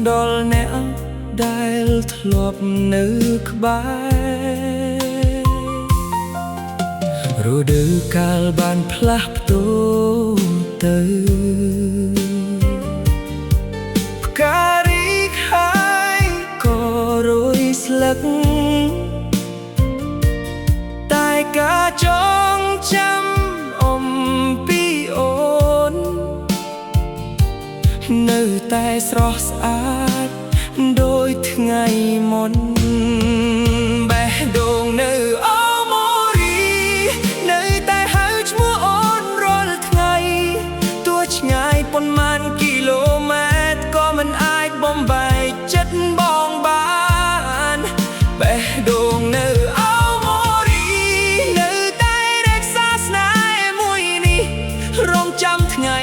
ដល់អ្នកដែលធ្លាប់នៅក្បែររដូវកាលបានផ្លាស់ប្ដូរទៅផ្ការីកហើយក៏រោយស្លឹកតែការចងចាំអំពីអូននៅតែស្រស់ស្អាតដូចថ្ងៃមុនបេះដូងនៅអូម៉ូរីនៅតែហៅឈ្មោះអូនរាល់ថ្ងៃទោះឆ្ងាយប៉ុន្មានគីឡូម៉ែត្រក៏មិនអាចបំបែកចិត្តបងបានបេះដូងនៅអូម៉ូរីនៅតែរក្សាស្នេហ៍មួយនេះរងចាំថ្ងៃ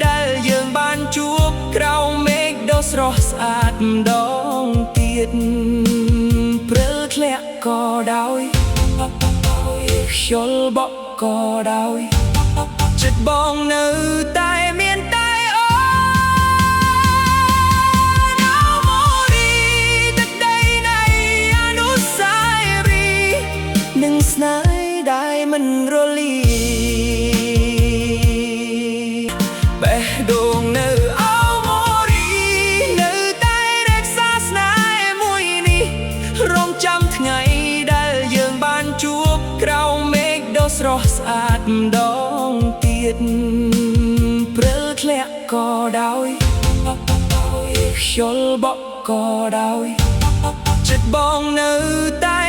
ដែលយើងបានជួបក្រោមមេឃដ៏ស្រស់ស្អាតម្ដងទៀតព្រិលធ្លាក់ក៏ដោយខ្យល់បក់ក៏ដោយចិត្តបងនៅតែមានតែអូនអូម៉ូរីទឹកដីនៃអនុស្សាវរីយ៍នឹងស្នេហ៍ដែលមិនរលាយបេះដូងនៅអូម៉ូរីនៅតែរក្សាស្នេហ៍មួយនេះរងចាំថ្ងៃដែលយើងបានជួបក្រោមមេឃដ៏ស្រស់ស្អាតម្ដងទៀតព្រិលធ្លាក់ក៏ដោយខ្យល់បក់ក៏ដោយចិត្តបងនៅតែ